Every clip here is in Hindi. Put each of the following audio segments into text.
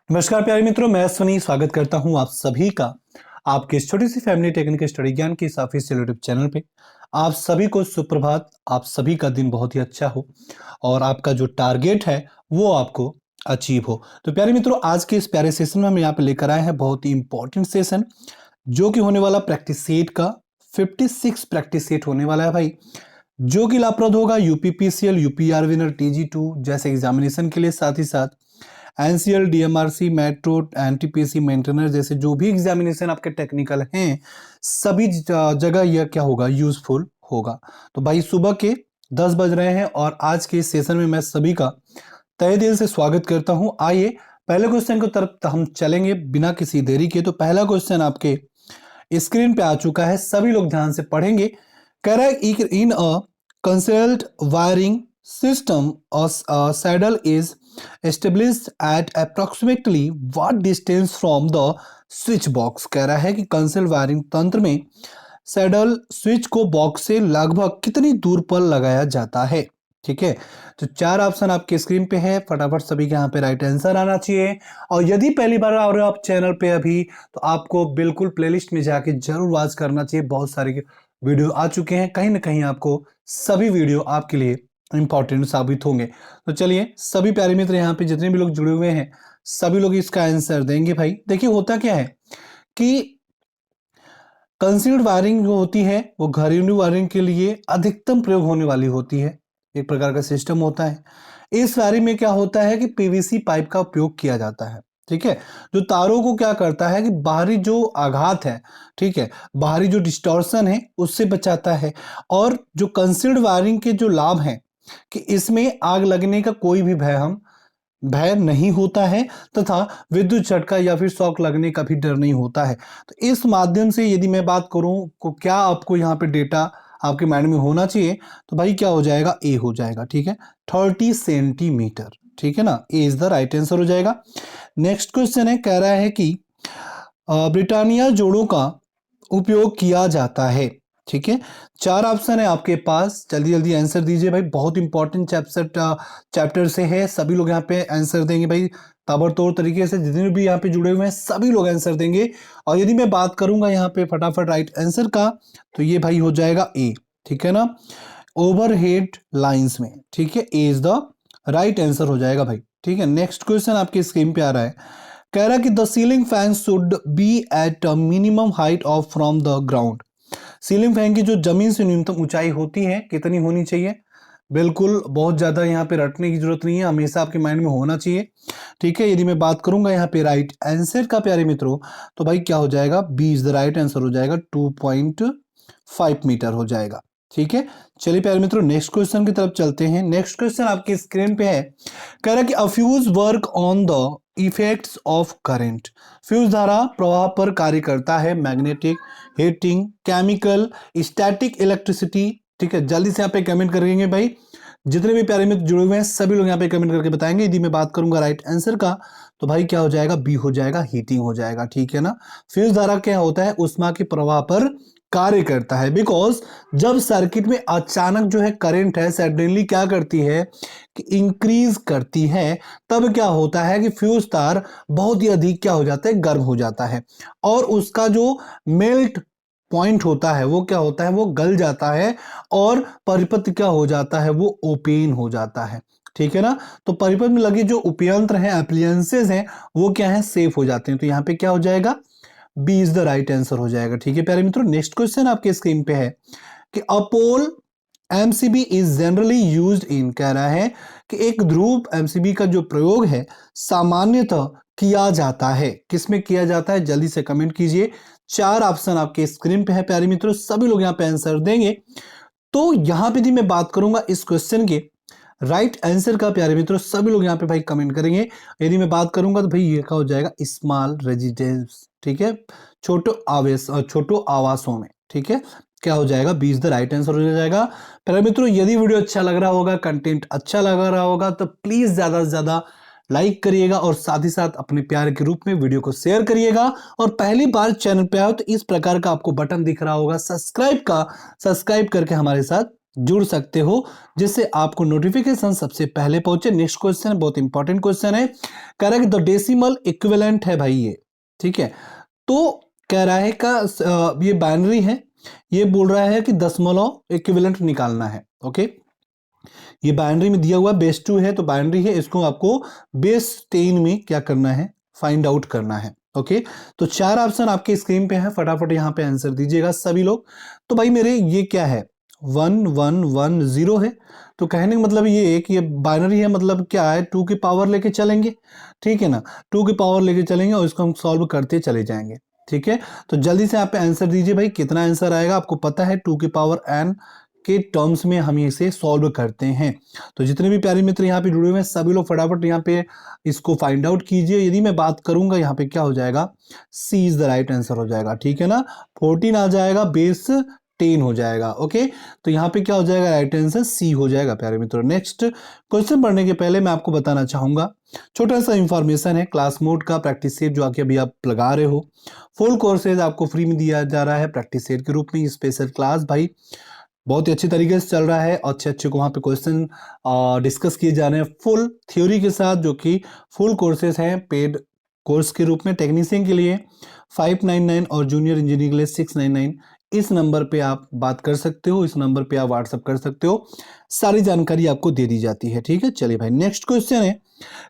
नमस्कार प्यारे मित्रों, मैं अश्वनी स्वागत करता हूं आप सभी का आपके इस छोटी सी फैमिली टेक्निकल स्टडी ज्ञान के इस ऑफिशियल यूट्यूब चैनल पे। आप सभी को सुप्रभात। आप सभी का दिन बहुत ही अच्छा हो और आपका जो टारगेट है वो आपको अचीव हो। तो प्यारे मित्रों, आज के इस प्यारे सेशन में हम यहाँ पे लेकर आए हैं बहुत ही इंपॉर्टेंट सेशन, जो कि होने वाला प्रैक्टिस सेट का 56 प्रैक्टिस सेट होने वाला है भाई, जो कि लाभप्रद होगा यूपीपीसीएल, यूपीआर विनर, टीजी2 जैसे एग्जामिनेशन के लिए, साथ ही साथ NCL, DMRC, metro, NTPC, maintainer जैसे जो भी एग्जामिनेशन आपके टेक्निकल हैं, सभी जगह यह क्या होगा, यूजफुल होगा। तो भाई सुबह के 10 बज रहे हैं और आज के इस सेशन में मैं सभी का तहे दिल से स्वागत करता हूं। आइए पहले क्वेश्चन की तरफ हम चलेंगे बिना किसी देरी के। तो पहला क्वेश्चन आपके स्क्रीन पे आ चुका है, सभी लोग ध्यान से पढ़ेंगे। कह रहा है in a concealed wiring system saddle is established at approximately what distance from the switch box. कह रहा है कि कंसेल वायरिंग तंत्र में सैडल स्विच को बॉक्स से लगभग कितनी दूर पर लगाया जाता है। ठीक है, तो चार ऑप्शन आपके स्क्रीन पे है, फटाफट सभी के यहाँ पे राइट आंसर आना चाहिए। और यदि पहली बार आ रहे हो आप चैनल पे अभी, तो आपको बिल्कुल प्लेलिस्ट में जाके जरूर वॉच करना चाहिए। बहुत सारे वीडियो आ चुके हैं, कहीं ना कहीं आपको सभी वीडियो आपके लिए इंपॉर्टेंट साबित होंगे। तो चलिए सभी प्यारे मित्र यहाँ पे जितने भी लोग जुड़े हुए हैं, सभी लोग इसका आंसर देंगे। भाई देखिए, होता क्या है कि कंसील्ड वायरिंग जो होती है वो घरेलू वायरिंग के लिए अधिकतम प्रयोग होने वाली होती है। एक प्रकार का सिस्टम होता है। इस वायरिंग में क्या होता है कि पीवीसी पाइप का उपयोग किया जाता है। ठीक है, जो तारों को क्या करता है कि बाहरी जो आघात है, ठीक है, बाहरी जो डिस्टॉर्शन है उससे बचाता है। और जो कंसील्ड वायरिंग के जो लाभ हैं कि इसमें आग लगने का कोई भी भय नहीं होता है, तथा विद्युत झटका या फिर शॉक लगने का भी डर नहीं होता है। तो इस माध्यम से यदि मैं बात करूं को क्या आपको यहाँ पे डेटा आपके माइंड में होना चाहिए, तो भाई क्या हो जाएगा, ए हो जाएगा। ठीक है, 30 सेंटीमीटर। ठीक है ना, ए इज द राइट आंसर हो जाएगा। नेक्स्ट क्वेश्चन है, कह रहा है कि ब्रिटानिया जोड़ों का उपयोग किया जाता है। ठीक है, चार ऑप्शन है आपके पास, जल्दी जल्दी आंसर दीजिए भाई। बहुत इंपॉर्टेंट चैप्टर से है, सभी लोग यहाँ पे आंसर देंगे भाई ताबड़तोड़ तरीके से। जितने भी यहाँ पे जुड़े हुए हैं सभी लोग आंसर देंगे। और यदि मैं बात करूंगा यहाँ पे फटाफट राइट आंसर का, तो ये भाई हो जाएगा ए। ठीक है ना, ओवरहेड लाइंस में। ठीक है, ए इज द राइट आंसर हो जाएगा भाई। ठीक है, नेक्स्ट क्वेश्चन आपके स्क्रीन पे आ रहा है, कह रहा है कि the ceiling fan should be at a minimum height of from the ground. Ceiling fan की जो जमीन से न्यूनतम ऊंचाई होती है कितनी होनी चाहिए। बिल्कुल बहुत ज्यादा यहाँ पे रटने की जरूरत नहीं है, हमेशा आपके माइंड में होना चाहिए। ठीक है, यदि मैं बात करूंगा यहाँ पे राइट आंसर का प्यारे मित्रों, तो भाई क्या हो जाएगा, B is the right answer हो जाएगा, 2.5 मीटर हो जाएगा। ठीक है, चलिए प्यारे मित्रों नेक्स्ट क्वेश्चन की तरफ चलते हैं। नेक्स्ट क्वेश्चन आपकी स्क्रीन पे है, कह रहा है कि अ fuse work on the effects of current. Fuse धारा प्रवाह पर कार्य करता है, magnetic, heating, chemical, static, electricity. ठीक है, जल्दी से यहाँ पे कमेंट करेंगे भाई। जितने भी प्यारे मित्र जुड़े हुए हैं सभी लोग यहाँ पे कमेंट करके बताएंगे। यदि मैं बात करूंगा राइट आंसर का, तो भाई क्या हो जाएगा, बी हो जाएगा, हीटिंग हो जाएगा। ठीक है ना, फ्यूज धारा क्या होता है, ऊष्मा के प्रवाह पर कार्य करता है। बिकॉज जब सर्किट में अचानक जो है करंट है सडनली क्या करती है कि इंक्रीज करती है, तब क्या होता है कि फ्यूज तार बहुत ही अधिक क्या हो जाता है, गर्म हो जाता है। और उसका जो मेल्ट पॉइंट होता है वो क्या होता है, वो गल जाता है। और परिपथ क्या हो जाता है, वो ओपन हो जाता है। ठीक है ना, तो परिपथ में लगे जो उपयंत्र हैं, एप्लियंसेस हैं, वो क्या है, सेफ हो जाते हैं। तो यहाँ पे क्या हो जाएगा, B is the right answer हो जाएगा। ठीक है प्यारे मित्रों, नेक्स्ट क्वेश्चन आपके स्क्रीन पे है कि a pole MCB is generally used in. कह रहा है कि एक ध्रुव एमसीबी का जो प्रयोग है सामान्यतः किया जाता है, किसमें किया जाता है, जल्दी से कमेंट कीजिए। चार ऑप्शन आपके स्क्रीन पे है प्यारे मित्रों, सभी लोग यहाँ पे आंसर देंगे। तो यहाँ पे भी मैं बात करूंगा इस क्वेश्चन के राइट आंसर का प्यारे मित्रों, सभी लोग यहाँ पे भाई कमेंट करेंगे। यदि मैं बात करूंगा तो भाई ये क्या हो जाएगा, स्मॉल रेजिडेंस। ठीक है, छोटो आवासों में। ठीक है, क्या हो जाएगा, 20 द राइट आंसर हो जाएगा। प्यारे मित्रों यदि वीडियो अच्छा लग रहा होगा, कंटेंट अच्छा लग रहा होगा, तो प्लीज ज्यादा से ज्यादा लाइक करिएगा और साथ ही साथ अपने प्यार के रूप में वीडियो को शेयर करिएगा। और पहली बार चैनल पे आओ तो इस प्रकार का आपको बटन दिख रहा होगा सब्सक्राइब का, सब्सक्राइब करके हमारे साथ जुड़ सकते हो, जिससे आपको नोटिफिकेशन सबसे पहले पहुंचे। नेक्स्ट क्वेश्चन बहुत इंपॉर्टेंट क्वेश्चन है, कह रहा है कि द डेसिमल इक्विवेलेंट है भाई ये, ठीक है। तो कह रहा है ये बाइनरी है, ये बोल रहा है कि दशमलव इक्विवेलेंट निकालना है। ओके, ये बाइनरी में दिया हुआ बेस 2 है, तो बाइनरी है, इसको आपको बेस 10 में क्या करना है, फाइंड आउट करना है। ओके, तो 4 ऑप्शन आपके स्क्रीन पे है, फटाफट यहाँ पे आंसर दीजिएगा सभी लोग। तो भाई मेरे ये क्या है, 1110 है, तो कहने का मतलब ये है कि ये बाइनरी है, मतलब क्या है, 2 की पावर लेके चलेंगे, ठीक है ना, 2 की पावर लेके चलेंगे और इसको हम सॉल्व करते चले जाएंगे, ठीक है। तो जल्दी से आप पे आंसर दीजिए भाई, कितना आंसर आएगा आपको पता है, 2 की पावर n के टर्म्स में हम इसे सॉल्व करते हैं। तो जितने भी प्यारे मित्र यहाँ पे जुड़े हुए हैं सभी लोग फटाफट यहाँ पे इसको फाइंड आउट कीजिए। यदि मैं बात करूंगा यहाँ पे क्या हो जाएगा, C is the right answer हो जाएगा, ठीक है ना, 14 आ जाएगा, बेस 10 हो जाएगा। ओके, तो यहाँ पे क्या हो जाएगा, राइट आंसर सी हो जाएगा प्यारे मित्रों। नेक्स्ट क्वेश्चन पढ़ने के पहले मैं आपको बताना चाहूंगा, छोटा सा इंफॉर्मेशन है, क्लास मोड का प्रैक्टिस सेट जो आके अभी आप लगा रहे हो, फुल कोर्सेज आपको फ्री में दिया जा रहा है प्रैक्टिस सेट के रूप में। स्पेशल क्लास भाई बहुत ही अच्छी तरीके से चल रहा है, अच्छे अच्छे को वहाँ पे क्वेश्चन डिस्कस किए जा रहे हैं फुल थ्योरी के साथ, जो कि फुल कोर्सेज हैं पेड कोर्स के रूप में। टेक्नीशियन के लिए 599 और जूनियर इंजीनियरिंग के लिए 699। इस नंबर पे आप बात कर सकते हो, इस नंबर पे आप व्हाट्सअप कर सकते हो, सारी जानकारी आपको दे दी जाती है, ठीक है। चलिए भाई नेक्स्ट क्वेश्चन है,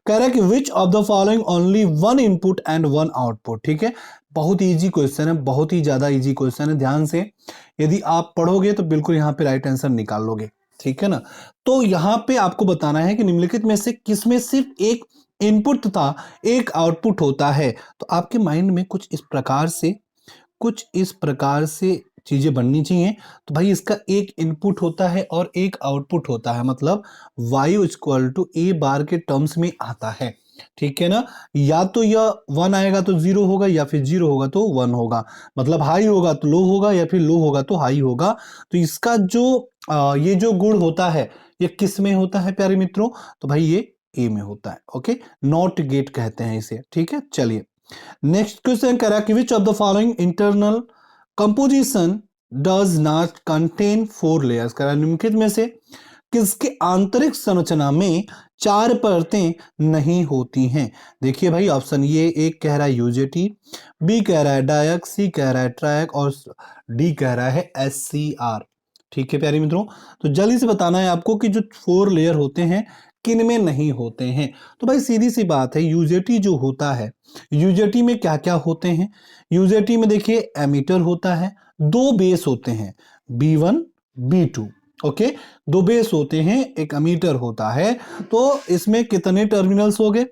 कह रहा है कि which of the following only one input and one output, ठीक है। बहुत ही इजी क्वेश्चन है, बहुत ही ज्यादा इजी क्वेश्चन है, ध्यान से यदि आप पढ़ोगे तो बिल्कुल यहाँ पे राइट आंसर निकाल लोगे, ठीक है ना। तो यहाँ पे आपको बताना है कि निम्नलिखित में से किसमें सिर्फ एक इनपुट तथा एक आउटपुट होता है। तो आपके माइंड में कुछ इस प्रकार से चीजें बननी चाहिए। तो भाई इसका एक इनपुट होता है और एक आउटपुट होता है, मतलब y इक्वल टू ए बार के टर्म्स में आता है, ठीक है ना। या तो यह 1 आएगा तो 0 होगा, या फिर 0 होगा तो 1 होगा, मतलब हाई होगा तो लो होगा, या फिर लो होगा तो हाई होगा। तो इसका जो ये जो गुण होता है ये किस में होता है प्यारे मित्रों, तो भाई ये ए में होता है। ओके, नॉट गेट कहते हैं इसे, ठीक है। चलिए नेक्स्ट क्वेश्चन कह रहा है कि which of the following internal composition does not contain 4 layers, कह रहा है निम्नलिखित में से किसके आंतरिक संरचना में 4 परतें नहीं होती हैं। देखिए भाई ऑप्शन ये एक कह रहा है यूजेटी, बी कह रहा है डायक, सी कह रहा है ट्रैक और डी कह रहा है एससीआर, ठीक है प्यारे मित्रों। तो जल्दी से बताना है आपको कि जो 4 लेयर होते हैं किन में नहीं होते हैं। तो भाई सीधी सी बात है, यूजेटी जो होता है, यूजेटी में क्या क्या होते हैं, यूजेटी में देखिए एमीटर होता है, 2 बेस होते हैं B1 B2, ओके, 2 बेस होते हैं, एक एमीटर होता है। तो इसमें कितने टर्मिनल्स हो गए,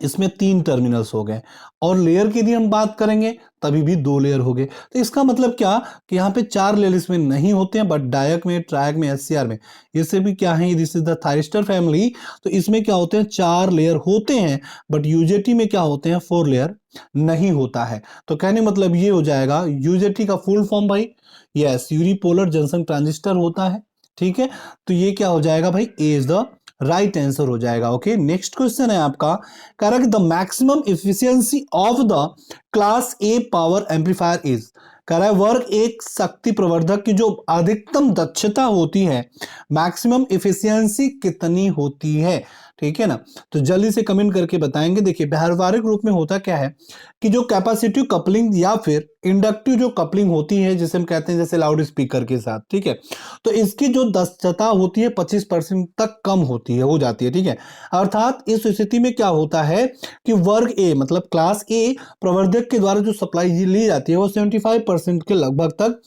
इसमें 3 टर्मिनल्स हो गए, और लेयर की यदि हम बात करेंगे तभी भी 2 लेयर हो गए। तो इसका मतलब क्या कि यहाँ पे 4 लेयर इसमें नहीं होते हैं, बट डायक में, ट्रैक में, एससीआर में, ये से भी क्या है, this is the thyristor family, तो इसमें क्या होते हैं 4 लेयर होते हैं, बट यूजेटी में क्या होते हैं 4 लेयर नहीं होता है। तो कहने मतलब ये हो जाएगा, यूजेटी का फुल फॉर्म भाई यस यूनिपोलर जंक्शन ट्रांजिस्टर होता है, ठीक है। तो ये क्या हो जाएगा भाई, ए इज द राइट आंसर हो जाएगा। ओके, नेक्स्ट क्वेश्चन है आपका, कह रहा है कि the maximum efficiency of the class A power amplifier is, कह रहा है वर्ग एक शक्ति प्रवर्धक की जो अधिकतम दक्षता होती है, मैक्सिमम एफिशिएंसी कितनी होती है, ठीक है ना। तो जल्दी से कमेंट करके बताएंगे। देखिए व्यवहारिक रूप में होता क्या है कि जो कैपेसिटिव कपलिंग या फिर इंडक्टिव जो कपलिंग होती है, जिसे हम कहते हैं जैसे लाउड स्पीकर के साथ, ठीक है, तो इसकी जो दक्षता होती है 25% तक कम होती है, हो जाती है, ठीक है। अर्थात इस स्थिति में क्या होता है कि वर्ग ए मतलब क्लास ए प्रवर्धक के द्वारा जो सप्लाई ली जाती है वो 75% के लगभग तक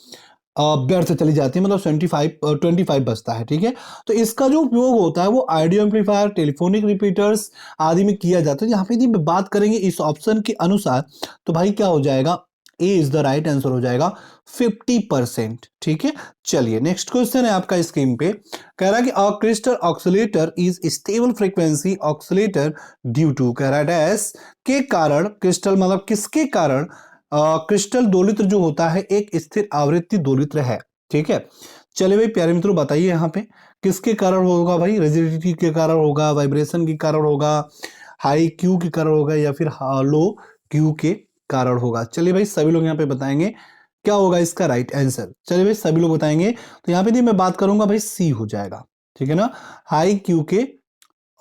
व्यर्थ चली जाती है, मतलब 25 बचता है, ठीक है। तो इसका जो उपयोग होता है वो ऑडियो एम्पलीफायर, टेलीफोनिक रिपीटर्स आदि में किया जाता है। यहाँ पे यदि बात करेंगे इस ऑप्शन के अनुसार, तो भाई क्या हो जाएगा, ए इज द राइट आंसर हो जाएगा 50%, ठीक है। चलिए नेक्स्ट क्वेश्चन है आपका स्क्रीन पे, कह रहा है कि a crystal oscillator is stable frequency oscillator due to, कह रहा है डैश के कारण, क्रिस्टल मतलब किसके कारण क्रिस्टल दोलित्र जो होता है एक स्थिर आवृत्ति दोलित्र है, ठीक है। चलिए भाई प्यारे मित्रों बताइए यहाँ पे किसके कारण होगा, भाई रिजिडिटी के कारण होगा, वाइब्रेशन के कारण होगा, हाई क्यू के कारण होगा, या फिर लो क्यू के कारण होगा। चलिए भाई सभी लोग यहाँ पे बताएंगे क्या होगा इसका राइट आंसर? चलिए भाई सभी लोग बताएंगे। तो यहाँ पे यदि मैं बात करूंगा भाई सी हो जाएगा, ठीक है ना। हाई क्यू के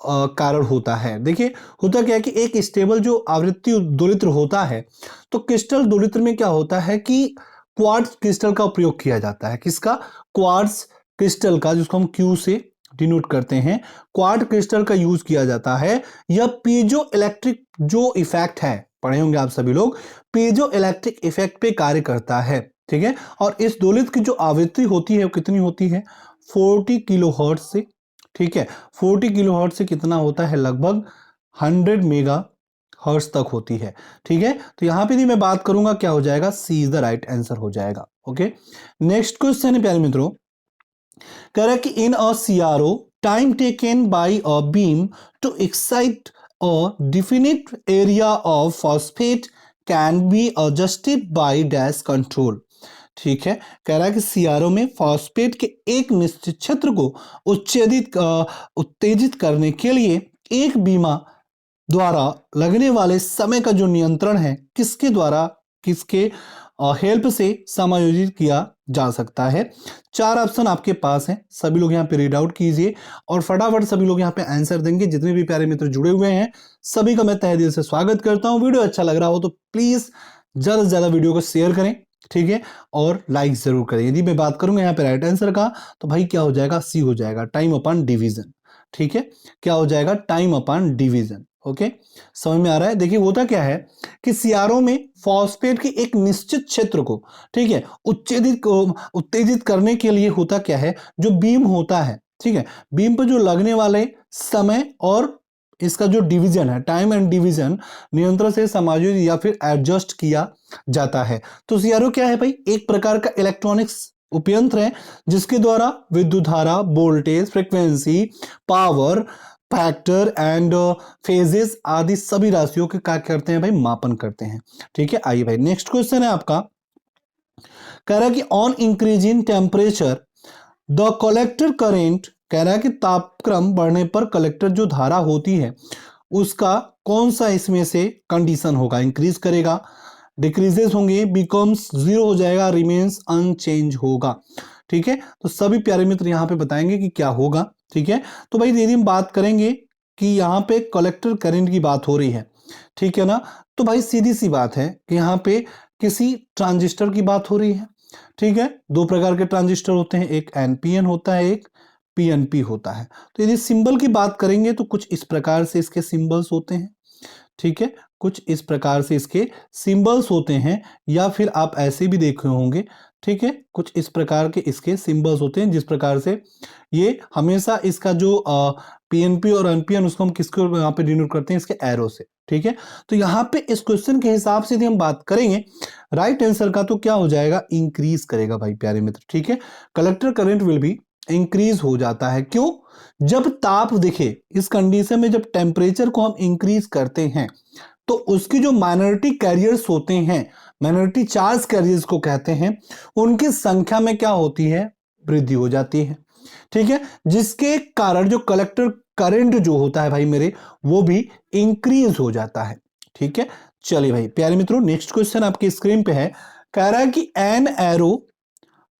कारण होता है। देखिए होता क्या है कि एक स्टेबल जो आवृत्ति दोलित्र होता है, तो क्रिस्टल दोलित्र में क्या होता है कि क्वार्ट्ज क्रिस्टल का उपयोग किया जाता है। किसका? क्वार्ट्ज क्रिस्टल का, जिसको हम क्यू से डिनोट करते हैं, क्वार्ट्ज क्रिस्टल का यूज किया जाता है। यह पीजो इलेक्ट्रिक जो इफेक्ट है, पढ़े होंगे आप सभी लोग, पीजो इलेक्ट्रिक इफेक्ट पे कार्य करता है, ठीक है। और इस दोलित्र की जो आवृत्ति होती है वो कितनी होती है? 40 किलोहर्ट्ज से, ठीक है। 40 किलोहर्ट्ज से कितना होता है? लगभग 100 मेगा हर्ट्ज तक होती है, ठीक है। तो यहां पे भी मैं बात करूंगा, क्या हो जाएगा? C is the right answer हो जाएगा। ओके, नेक्स्ट क्वेश्चन है प्यारे मित्रों, कह रहा है कि in a CRO time taken by a beam to excite a definite area of phosphate can be adjusted by dash control, ठीक है। कह रहा है कि सीआरओ में फॉस्फेट के एक निश्चित क्षेत्र को उत्तेजित करने के लिए एक बीमा द्वारा लगने वाले समय का जो नियंत्रण है, किसके द्वारा, किसके हेल्प से समायोजित किया जा सकता है? चार ऑप्शन आपके पास हैं, सभी लोग यहाँ पे रीड आउट कीजिए और फटाफट सभी लोग यहाँ पे आंसर देंगे। जितने भी प्यारे मित्र जुड़े हुए हैं सभी का मैं तहे दिल से स्वागत करता हूँ। वीडियो अच्छा लग रहा हो तो प्लीज ज्यादा से ज्यादा वीडियो को शेयर करें, ठीक है, और लाइक जरूर करें। यदि मैं बात करूंगा यहाँ पे राइट आंसर का, तो भाई क्या हो जाएगा? सी हो जाएगा, टाइम अपॉन डिवीजन, ठीक है। क्या हो जाएगा? Time upon division. ओके, समझ में आ रहा है? देखिए होता क्या है कि सीआरओ में फॉस्फेट के एक निश्चित क्षेत्र को, ठीक है, उत्तेजित करने के लिए होता क्या है, जो बीम होता है, ठीक है, बीम पर जो लगने वाले समय और इसका जो डिवीजन है, टाइम एंड डिवीजन, नियंत्रण से समायोजित या फिर एडजस्ट किया जाता है। तो सीआरओ क्या है भाई? एक प्रकार का इलेक्ट्रॉनिक्स उपयंत्र है जिसके द्वारा विद्युत धारा, voltage, frequency, power factor and phases आदि सभी राशियों के क्या करते हैं भाई? मापन करते हैं, ठीक है। आइए भाई नेक्स्ट क्वेश्चन है आपका, कह रहा है कि on increase in temperature the collector current, कह रहा है कि तापक्रम बढ़ने पर कलेक्टर जो धारा होती है उसका कौन सा इसमें से कंडीशन होगा? इंक्रीज करेगा, डिक्रीजेस होंगे, बिकम्स जीरो हो जाएगा, रिमेन्स अनचेंज होगा, ठीक है। तो सभी प्यारे मित्र यहाँ पे बताएंगे कि क्या होगा, ठीक है। तो भाई यदि हम बात करेंगे कि यहाँ पे कलेक्टर करंट की बात हो रही है, ठीक है ना, तो भाई सीधी सी बात है कि यहाँ पे किसी ट्रांजिस्टर की बात हो रही है, ठीक है। दो प्रकार के ट्रांजिस्टर होते हैं, एक एनपीएन होता है, एक पीएनपी होता है। तो यदि सिंबल की बात करेंगे तो कुछ इस प्रकार से इसके सिंबल्स होते हैं, ठीक है, कुछ इस प्रकार से इसके सिंबल्स होते हैं, या फिर आप ऐसे भी देखे होंगे, ठीक है, कुछ इस प्रकार के इसके सिंबल्स होते हैं। जिस प्रकार से ये हमेशा इसका जो पीएनपी और एनपीएन, उसको हम किसको यहाँ पे डिनोट करते हैं? इसके एरो से, ठीक है। तो यहाँ पे इस क्वेश्चन के हिसाब से यदि हम बात करेंगे राइट आंसर का, तो क्या हो जाएगा? इंक्रीज करेगा भाई प्यारे मित्र, ठीक है। Collector current will be increase हो जाता है। क्यों? जब ताप, देखिए इस कंडीशन में जब टेम्परेचर को हम इंक्रीज करते हैं तो उसकी जो माइनॉरिटी कैरियर्स होते हैं, माइनॉरिटी चार्ज कैरियर्स को कहते हैं, उनकी संख्या में क्या होती है? वृद्धि हो जाती है, ठीक है। जिसके कारण जो कलेक्टर करंट जो होता है भाई मेरे, वो भी इंक्रीज हो जाता है, ठीक है। चलिए भाई प्यारे मित्रों नेक्स्ट क्वेश्चन आपकी स्क्रीन पे है, कह रहा है कि an arrow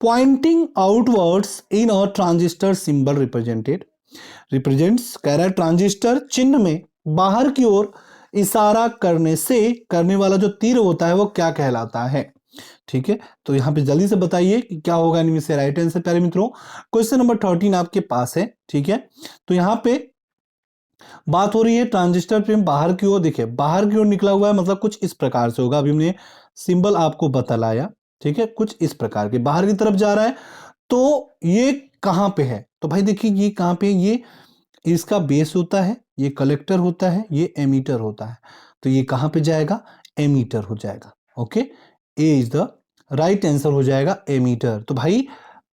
pointing outwards in a transistor symbol represents, कह रहा है ट्रांजिस्टर चिन्ह में बाहर की ओर इशारा करने से करने वाला जो तीर होता है वो क्या कहलाता है? ठीक है, तो यहां पे जल्दी से बताइए कि क्या होगा इनमें से राइट आंसर प्यारे मित्रों। क्वेश्चन नंबर 13 आपके पास है, ठीक है। तो यहां पे बात हो रही है ट्रांजिस्टर फ्रेम बाहर की ओर, देखिए बाहर की ओर निकला हुआ है, मतलब कुछ इस प्रकार से होगा। अभी हमने सिंबल आपको बतलाया, ठीक है, कुछ इस प्रकार के बाहर की तरफ जा रहा है। तो ये कहां पे है? तो भाई देखिए ये कहां पे, ये इसका बेस होता है, ये कलेक्टर होता है, ये एमीटर होता है। तो ये कहां पे जाएगा? एमीटर हो जाएगा। Okay, A is the right answer हो जाएगा, एमीटर। तो भाई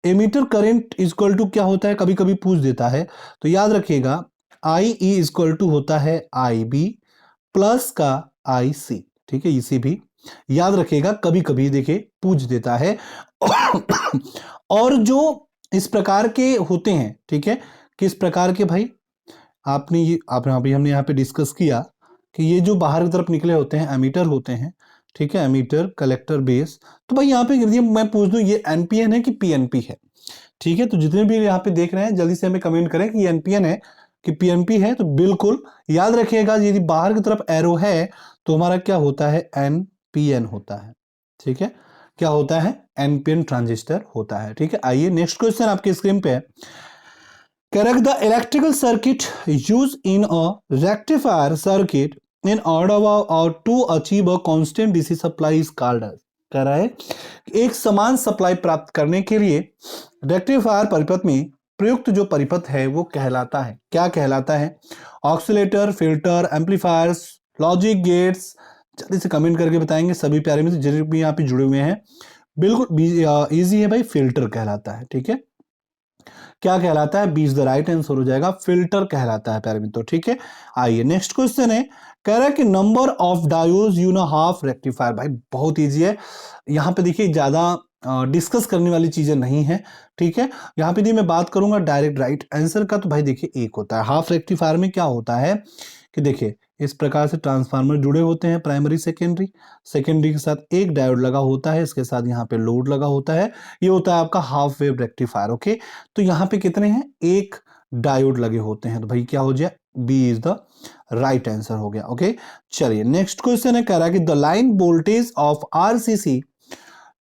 एमीटर करंट इक्वल टू क्या होता है? कभी कभी पूछ देता है, तो याद रखिएगा आई ई इक्वल टू होता है आई बी प्लस का आई सी, ठीक है, इसी भी याद रखिएगा, कभी कभी देखिए पूछ देता है। और जो इस प्रकार के होते हैं, ठीक है, किस प्रकार के भाई? आपने ये आप अभी हमने यहाँ पे डिस्कस किया कि ये जो बाहर की तरफ निकले होते हैं एमीटर होते हैं, ठीक है, एमीटर, कलेक्टर, बेस। तो भाई यहाँ पे यदि मैं पूछ दूं ये एनपीएन है कि पीएनपी है, ठीक है, तो जितने भी यहाँ पे देख रहे हैं जल्दी से हमें कमेंट करें कि एनपीएन है कि पीएनपी है। तो बिल्कुल याद रखिएगा, यदि बाहर की तरफ एरो है तो हमारा क्या होता है, एनपीएन होता है। ठीक है, क्या होता है, एनपीएन ट्रांजिस्टर होता है। ठीक है, आइए नेक्स्ट क्वेश्चन आपके स्क्रीन पे है। Correct the electrical circuit used in a rectifier circuit in order to achieve a constant DC supply is called as। कह रहा है एक समान सप्लाई प्राप्त करने के लिए रेक्टिफायर परिपथ में प्रयुक्त जो परिपथ है वो कहलाता है, क्या कहलाता है? Oscillator, filter, amplifiers, logic gates. जल्दी से कमेंट करके बताएंगे सभी प्यारे मित्र जितने भी यहाँ पे जुड़े हुए हैं। बिल्कुल इजी है भाई, फिल्टर कहलाता है। ठीक है, क्या कहलाता है? B is the right answer हो जाएगा, फिल्टर कहलाता है प्यारे मित्रों। ठीक है, आइए नेक्स्ट क्वेश्चन है। कह रहा है कि number of diodes in a half rectifier. भाई बहुत इजी है, यहाँ पे देखिए ज्यादा डिस्कस करने वाली चीजें नहीं है। ठीक है, यहाँ पे मैं बात करूंगा डायरेक्ट राइट आंसर का, तो भाई देखिए एक होता है हाफ रेक्टिफायर में। क्या होता है कि देखिए इस प्रकार से ट्रांसफार्मर जुड़े होते हैं, प्राइमरी सेकेंडरी। सेकेंडरी के साथ एक डायोड लगा होता है, इसके साथ यहाँ पे लोड लगा होता है। ये होता है आपका हाफ वेव रेक्टिफायर। ओके, तो यहाँ पे कितने हैं? एक डायोड लगे होते हैं, तो भाई क्या हो जाए, B is the right answer हो गया। ओके, चलिए नेक्स्ट क्वेश्चन है। कह रहा है कि the line voltage of RCC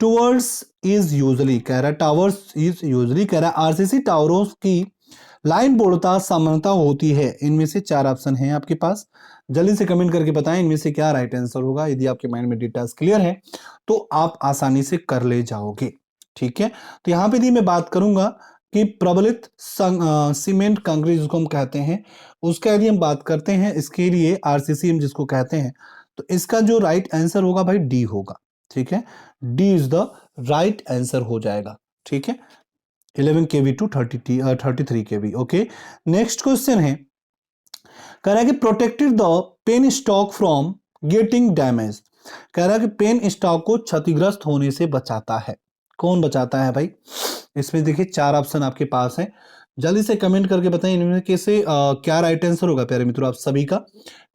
towards is usually, कह रहा है टावर्स इज यूजली, कह रहा है आरसीसी टावरों की लाइन बोलता समानता होती है। इनमें से चार ऑप्शन हैं आपके पास, जल्दी से कमेंट करके बताएं इनमें से क्या राइट आंसर होगा। यदि आपके माइंड में डिटेल्स क्लियर है तो आप आसानी से कर ले जाओगे। ठीक है, तो यहां पे भी मैं बात करूंगा कि प्रबलित सीमेंट कंक्रीट जिसको हम कहते हैं, उसका यदि हम बात करते हैं इसके लिए आरसीसी जिसको कहते हैं, तो इसका जो राइट आंसर होगा भाई डी होगा। ठीक है, D is the right answer हो जाएगा। ठीक है, 11 kV to 33 kV। Okay, next question है। कह रहा है कि protected the penstock from getting damage. कह रहा है कि पेन स्टॉक को क्षतिग्रस्त होने से बचाता है। कौन बचाता है भाई? इसमें देखिए चार ऑप्शन आपके पास हैं, जल्दी से कमेंट करके बताएं इनमें कैसे क्या राइट आंसर होगा प्यारे मित्रों आप सभी का।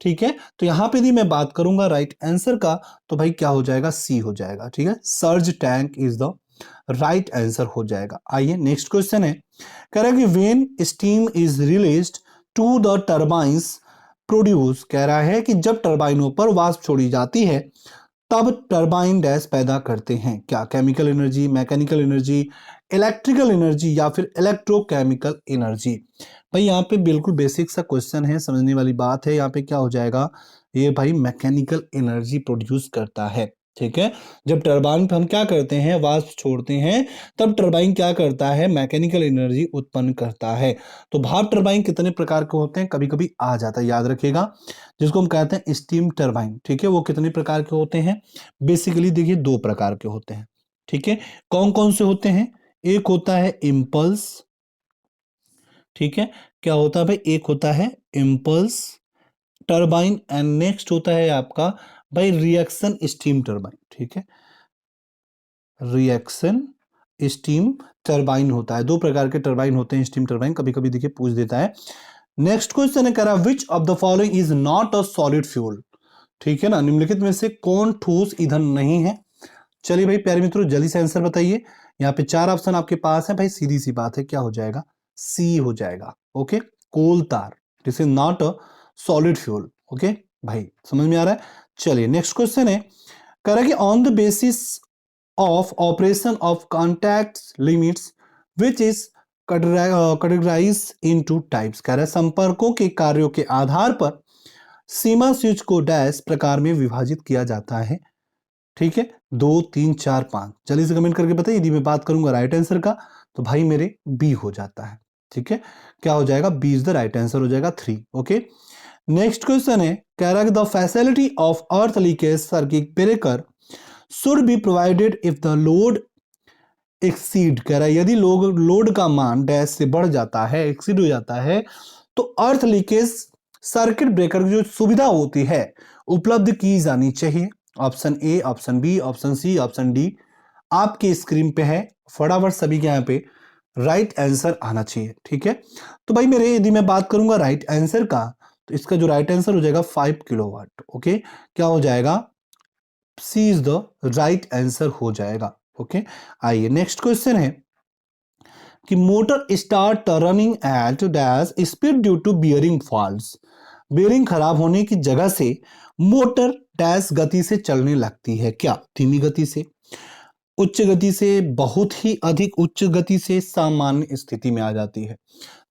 ठीक है, तो यहां पे भी मैं बात करूंगा राइट आंसर का, तो भाई क्या हो जाएगा, सी हो जाएगा। ठीक है, surge tank is the right answer हो जाएगा। आइए नेक्स्ट क्वेश्चन है। कह रहा है कि when steam is released to the turbines produce. कह रहा है कि जब टर्बाइनों पर वाष्प छोड़ी जाती है तब टर्बाइन डैश पैदा करते हैं, क्या chemical energy, mechanical energy, electrical energy या फिर इलेक्ट्रोकेमिकल एनर्जी। भाई यहाँ पे बिल्कुल बेसिक सा क्वेश्चन है, समझने वाली बात है। यहाँ पे क्या हो जाएगा, ये भाई मैकेनिकल एनर्जी प्रोड्यूस करता है। ठीक है, जब टरबाइन पे हम क्या करते हैं, वाष्प छोड़ते हैं, तब टरबाइन क्या करता है, मैकेनिकल एनर्जी उत्पन्न करता है। तो भाप टरबाइन कितने प्रकार के होते हैं, कभी कभी आ जाता है, याद रखिएगा, जिसको हम कहते हैं स्टीम टरबाइन। ठीक है, वो कितने प्रकार के होते हैं? बेसिकली देखिए दो प्रकार के होते हैं। ठीक है, कौन कौन से होते हैं? एक होता है इम्पल्स। ठीक है, क्या होता है भाई, एक होता है इम्पल्स टरबाइन एंड नेक्स्ट होता है आपका भाई रिएक्शन स्टीम टरबाइन। ठीक है, रिएक्शन स्टीम टरबाइन होता है, दो प्रकार के टरबाइन होते हैं स्टीम टरबाइन, कभी कभी देखिए पूछ देता है। नेक्स्ट क्वेश्चन है, कह रहा है which of the following is not a solid fuel. ठीक है ना, निम्नलिखित में से कौन ठोस ईंधन नहीं है? चलिए भाई प्यारे मित्रों जल्दी से आंसर बताइए। यहाँ पे चार ऑप्शन आपके पास है भाई, सीधी सी बात है, क्या हो जाएगा, सी हो जाएगा। ओके, कोल तार, this is not a solid fuel. Okay भाई, समझ में आ रहा है? चलिए नेक्स्ट क्वेश्चन है। कह रहा है कि on the basis of operation of contact limits which is categorize into types. कह रहा है संपर्कों के कार्यों के आधार पर सीमा स्विच को डैश प्रकार में विभाजित किया जाता है। ठीक है, 2 3 4 5, जल्दी से कमेंट करके बताइए। यदि मैं बात करूंगा राइट आंसर का तो भाई मेरे बी हो जाता है। ठीक है, क्या हो जाएगा, B is the right answer हो जाएगा 3। ओके, नेक्स्ट क्वेश्चन है। कह रहा है the facility of earth leakage circuit breaker should be provided if the load exceed. कह रहा है यदि लोड का मान डैश से बढ़ जाता है, एक्सीड हो जाता है, तो अर्थ लीकेज सर्किट ब्रेकर की जो सुविधा होती है उपलब्ध की जानी चाहिए। Option A, option B, option C, option D आपकी स्क्रीन पे है, फटाफट सभी के यहाँ पे राइट आंसर आना चाहिए। ठीक है, तो भाई मेरे यदि मैं बात करूंगा राइट आंसर का, तो इसका जो राइट आंसर हो जाएगा 5 किलोवाट। ओके, क्या हो जाएगा, C is the right answer हो जाएगा। ओके, आइए नेक्स्ट क्वेश्चन है कि motor start running at dash speed due to bearing faults. Bearing खराब होने की जगह से मोटर डैश गति से चलने लगती है, क्या धीमी गति से, उच्च गति से, बहुत ही अधिक उच्च गति से, सामान्य स्थिति में आ जाती है।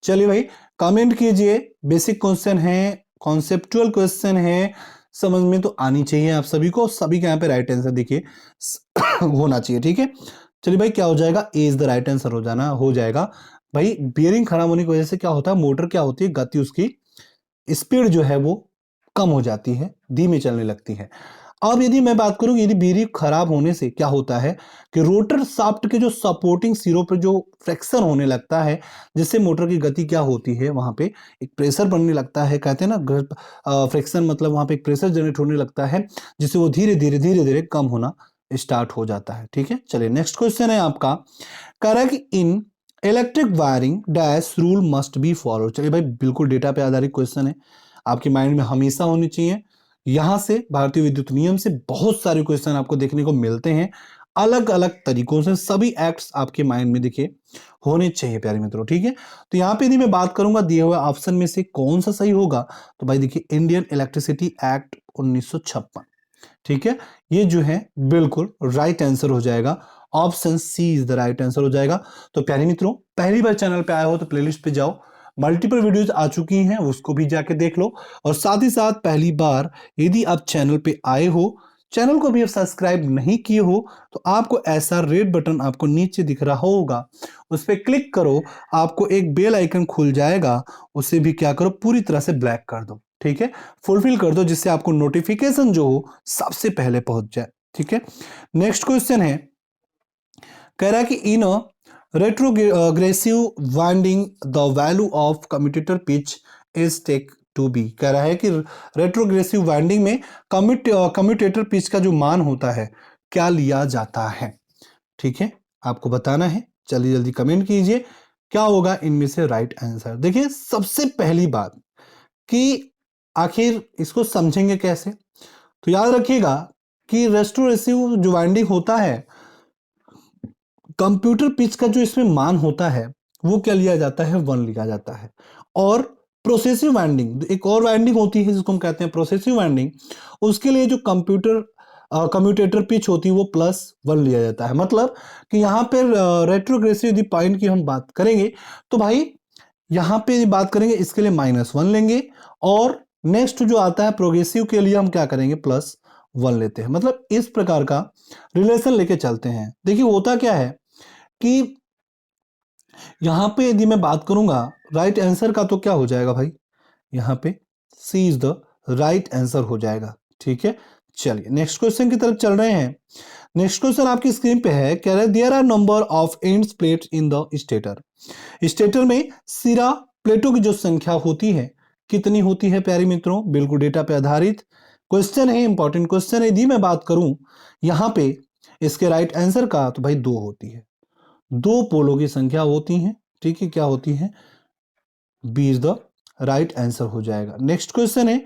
चलिए भाई कमेंट कीजिए, बेसिक क्वेश्चन है, कॉन्सेप्चुअल क्वेश्चन है, समझ में तो आनी चाहिए आप सभी को, सभी के यहाँ पे राइट आंसर देखिए होना चाहिए, ठीक है। चलिए भाई क्या हो जाएगा, ए इज द राइट आंसर हो जाएगा। भाई बियरिंग खराब होने की वजह से क्या होता है, मोटर क्या होती है, गति उसकी स्पीड जो है वो कम हो जाती है, धीमे चलने लगती है। अब यदि मैं बात करूं, यदि बियरिंग खराब होने से क्या होता है कि रोटर शाफ्ट के जो सपोर्टिंग सिरों पर जो फ्रिक्शन होने लगता है, जिससे मोटर की गति क्या होती है, वहां पे एक प्रेशर बनने लगता है, कहते हैं ना फ्रिक्शन, मतलब वहां पे एक प्रेशर जनरेट होने लगता है, जिससे वो धीरे धीरे कम होना स्टार्ट हो जाता है, ठीक है। चलिए नेक्स्ट क्वेश्चन है आपका, कह रहा है कि इन electric wiring dash rule must be follow. चलिए भाई बिल्कुल डेटा पे आधारित क्वेश्चन है, आपके माइंड में हमेशा होनी चाहिए। यहां से भारतीय विद्युत नियम से बहुत सारे क्वेश्चन आपको देखने को मिलते हैं, अलग अलग तरीकों से, सभी एक्ट्स आपके माइंड में देखिए होने चाहिए प्यारे मित्रों, ठीक है। तो यहां पे यदि मैं बात करूंगा दिए हुए ऑप्शन में से कौन सा सही होगा, तो भाई देखिए इंडियन इलेक्ट्रिसिटी एक्ट 1956, ठीक है, ये जो है बिल्कुल राइट आंसर हो जाएगा, option C is the right answer हो जाएगा। तो प्यारे मित्रों पहली बार चैनल पे आए हो तो प्लेलिस्ट पे जाओ, मल्टीपल वीडियोज आ चुकी हैं, उसको भी जाके देख लो, और साथ ही साथ पहली बार यदि आप चैनल पे आए हो, चैनल को भी आप सब्सक्राइब नहीं किए हो, तो आपको ऐसा रेड बटन आपको नीचे दिख रहा होगा, उस पर क्लिक करो, आपको एक बेल आइकन खुल जाएगा, उसे भी क्या करो, पूरी तरह से ब्लैक कर दो, ठीक है, फुलफिल कर दो, जिससे आपको नोटिफिकेशन जो हो सबसे पहले पहुंच जाए, ठीक है। नेक्स्ट क्वेश्चन है, कह रहा है कि in retrogressive winding the value of commutator pitch is take to be. कह रहा है कि रेट्रोग्रेसिव वाइंडिंग में कम्यूटेटर पिच का जो मान होता है क्या लिया जाता है, ठीक है, आपको बताना है। जल्दी जल्दी कमेंट कीजिए क्या होगा इनमें से राइट आंसर। देखिए सबसे पहली बात कि आखिर इसको समझेंगे कैसे, तो याद रखिएगा कि रेस्टोरेसिव जो वाइंडिंग होता है, कंप्यूटर पिच का जो इसमें मान होता है वो क्या लिया जाता है, 1 लिया जाता है। और प्रोसेसिव वाइंडिंग एक और वाइंडिंग होती है जिसको हम कहते हैं प्रोसेसिव वाइंडिंग, उसके लिए जो कम्यूटेटर पिच होती है वो +1 लिया जाता है। मतलब कि यहाँ पे रेट्रोग्रेसिव यदि पॉइंट की हम बात करेंगे तो भाई यहाँ पे बात करेंगे इसके लिए -1 लेंगे, और नेक्स्ट जो आता है प्रोग्रेसिव के लिए हम क्या करेंगे, +1 लेते हैं। मतलब इस प्रकार का रिलेशन लेके चलते हैं। देखिए होता क्या है कि यहां पे यदि मैं बात करूंगा राइट आंसर का, तो क्या हो जाएगा भाई, यहां पे सी इज द राइट आंसर हो जाएगा, ठीक है। चलिए नेक्स्ट क्वेश्चन की तरफ चल रहे हैं। नेक्स्ट क्वेश्चन आपकी स्क्रीन पे है, कह रहे there are number of ends plates in the stator. Stator में सिरा प्लेटों की जो संख्या होती है कितनी होती है प्यारे मित्रों, बिल्कुल डेटा पे आधारित क्वेश्चन है, इंपॉर्टेंट क्वेश्चन है। यदि मैं बात करूं यहां पे इसके राइट आंसर का, तो भाई 2 होती है, 2 पोलों की संख्या होती है, ठीक है, क्या होती है, B is the right answer हो जाएगा। नेक्स्ट क्वेश्चन है,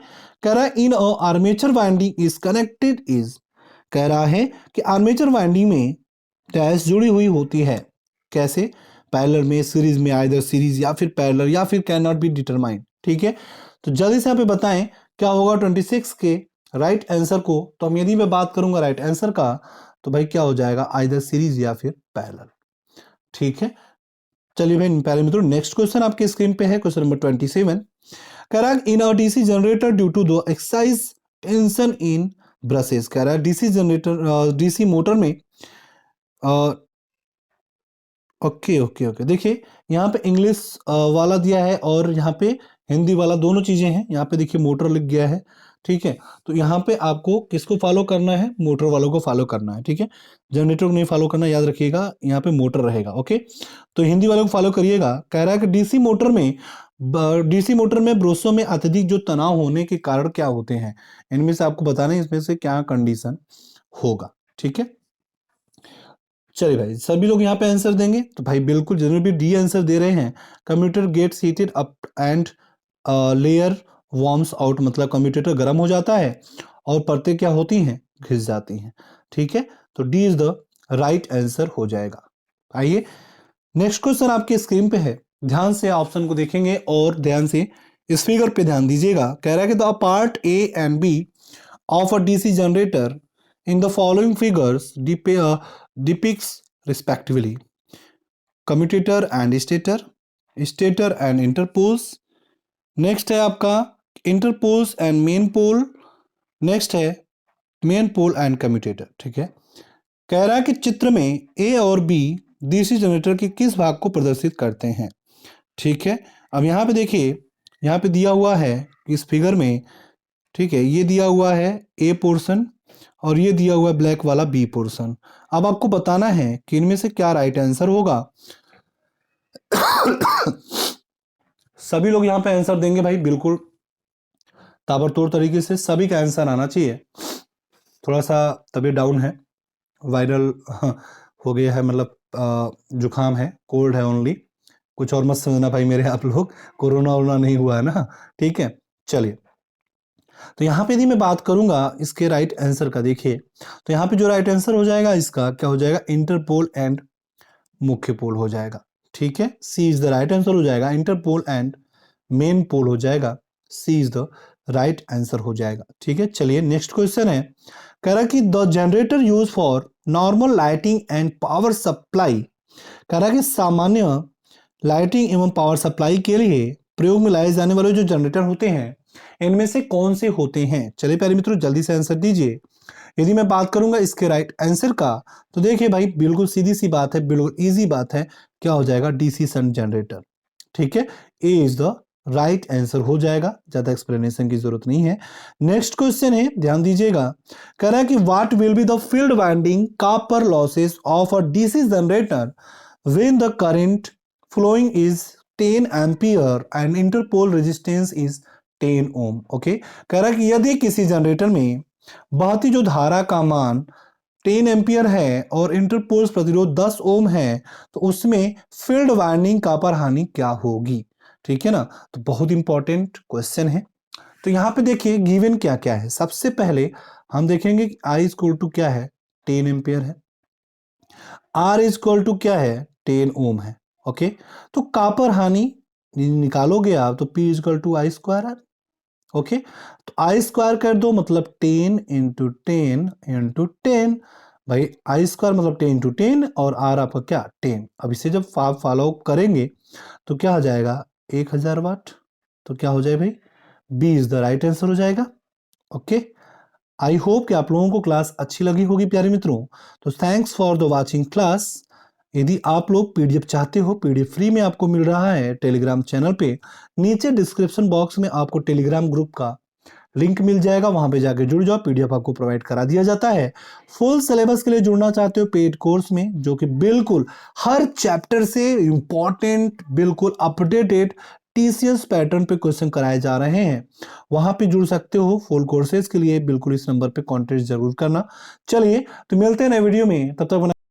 कह रहा है in armature winding is connected is. कह रहा है कि आर्मेचर वाइंडिंग में डैश जुड़ी हुई होती है, कैसे, पैरेलल में, सीरीज में, आइदर सीरीज या फिर पैरेलल या फिर कैन नॉट बी डिटरमाइन, ठीक है। तो जल्दी से यहाँ पे बताएं क्या होगा 26 के राइट आंसर को। तो हम यदि मैं बात करूंगा राइट आंसर का, तो भाई क्या हो जाएगा, आइदर सीरीज या फिर पैरेलल, ठीक है। चलिए भाई प्यारे मित्रों नेक्स्ट क्वेश्चन आपके स्क्रीन पे है, क्वेश्चन नंबर 27। कह रहा है in a DC generator due to the excise tension in brushes. कह रहा है डीसी जनरेटर डीसी मोटर में ओके ओके ओके, देखिए यहाँ पे इंग्लिश वाला दिया है और यहाँ पे हिंदी वाला, दोनों चीजें हैं। यहाँ पे देखिए मोटर लिख गया है, ठीक है। तो यहाँ पे आपको किसको फॉलो करना है, मोटर वालों को फॉलो करना है, ठीक है। जनरेटर को नहीं फॉलो करना, याद रखिएगा यहाँ पे मोटर रहेगा, ओके। तो हिंदी वालों को फॉलो करिएगा। कह रहा है कि डीसी मोटर में ब्रोशों में अत्यधिक जो तनाव होने के कारण क्या होते हैं, इनमें से आपको बताना है इसमें से क्या कंडीशन होगा, ठीक है। चलिए भाई सभी लोग यहाँ पे आंसर देंगे, तो भाई बिल्कुल जिन्होंने भी डी आंसर दे रहे हैं, computer gets heated up and layer warms out, मतलब कंप्यूटर गर्म हो जाता है और परतें क्या होती हैं, घिस जाती हैं। ठीक है, तो D is the right answer हो जाएगा। आइए नेक्स्ट क्वेश्चन आपके स्क्रीन पे है, ध्यान से ऑप्शन को देखेंगे और ध्यान से इस फिगर पे ध्यान दीजिएगा। कह रहा है कि the part A and B of a DC generator in the following figures depicts respectively commutator and stator and interpoles. Next है आपका interpoles and main pole. Next है मेन पोल एंड कम्यूटेटर। ठीक है, कह रहा है कि चित्र में ए और बी डीसी जनरेटर के किस भाग को प्रदर्शित करते हैं। ठीक है, अब यहाँ पे देखिए, यहाँ पे दिया हुआ है इस फिगर में। ठीक है, ये दिया हुआ है ए पोर्शन और ये दिया हुआ है ब्लैक वाला बी पोर्शन। अब आपको बताना है कि इनमें से क्या राइट आंसर होगा। सभी लोग यहाँ पे आंसर देंगे भाई, बिल्कुल ताबड़तोड़ तरीके से सभी का आंसर आना चाहिए। थोड़ा सा तबीयत डाउन है, वायरल हो गया है, मतलब जुकाम है, कोल्ड है ओनली, कुछ और मत समझना भाई मेरे आप लोग, कोरोना वोरोना नहीं हुआ है ना। ठीक है, चलिए, तो यहाँ पे यदि मैं बात करूंगा इसके राइट आंसर का, देखिए तो यहाँ पे जो राइट आंसर हो जाएगा इसका क्या हो जाएगा, इंटरपोल एंड मुख्य पोल हो जाएगा। ठीक है, सी इज द राइट आंसर हो जाएगा, इंटरपोल एंड मेन पोल हो जाएगा, C is the right answer हो जाएगा। ठीक है, चलिए नेक्स्ट क्वेश्चन है, कह रहा कि the generator use for normal lighting and power supply, कह रहा कि सामान्य लाइटिंग एवं पावर सप्लाई के लिए प्रयोग में लाए जाने वाले जो जनरेटर होते हैं इनमें से कौन से होते हैं। चलिए प्यारे मित्रों जल्दी से आंसर दीजिए। यदि मैं बात करूंगा इसके राइट आंसर का, तो देखिए भाई बिल्कुल सीधी सी बात है, बिल्कुल इजी बात है, क्या हो जाएगा, डीसी शंट जनरेटर। ठीक है, ए इज द राइट आंसर हो जाएगा, ज्यादा एक्सप्लेनेशन की जरूरत नहीं है। नेक्स्ट क्वेश्चन है, ध्यान दीजिएगा, कह रहा है कि what will be the field winding copper losses of a DC generator when the current flowing is 10 ampere and interpole resistance is 10 ohm. Okay, कह रहा है कि यदि किसी जनरेटर में बहती जो धारा का मान 10 एम्पियर है और इंटरपोल प्रतिरोध 10 ओम है, तो उसमें फील्ड वाइंडिंग कॉपर हानि क्या होगी। ठीक है ना, तो बहुत इंपॉर्टेंट क्वेश्चन है। तो यहाँ पे देखिए गिवन क्या क्या है। सबसे पहले हम देखेंगे कि आई इक्वल टू क्या है, 10 एम्पियर है, आर इक्वल टू क्या है, 10 ओम है। ओके, तो कॉपर हानि निकालोगे आप तो P equal to I square R. Okay, तो आई स्क्वायर कर दो, मतलब 10 इंटू 10 इंटू 10, भाई आई स्क्वायर मतलब 10 इंटू 10 और आर आपका क्या 10। अब इसे जब आप फॉलो करेंगे तो क्या हो जाएगा, 1000 वाट। तो क्या हो जाए भाई, B is the right answer हो जाएगा। ओके, आई होप कि आप लोगों को क्लास अच्छी लगी होगी प्यारे मित्रों। तो thanks for the watching class. यदि आप लोग पीडीएफ चाहते हो, पीडीएफ फ्री में आपको मिल रहा है टेलीग्राम चैनल पे, नीचे डिस्क्रिप्शन बॉक्स में आपको टेलीग्राम ग्रुप का लिंक मिल जाएगा, वहां पे जाके जुड़ जाओ, पीडीएफ आपको प्रोवाइड करा दिया जाता है। फुल सिलेबस के लिए जुड़ना चाहते हो पेड कोर्स में, जो कि बिल्कुल हर चैप्टर से इंपॉर्टेंट, बिल्कुल अपडेटेड टीसीएस पैटर्न पे क्वेश्चन कराए जा रहे हैं, वहां पे जुड़ सकते हो। फुल कोर्सेज के लिए बिल्कुल इस नंबर पे कॉन्टेक्ट जरूर करना। चलिए तो मिलते हैं नए वीडियो में, तब तक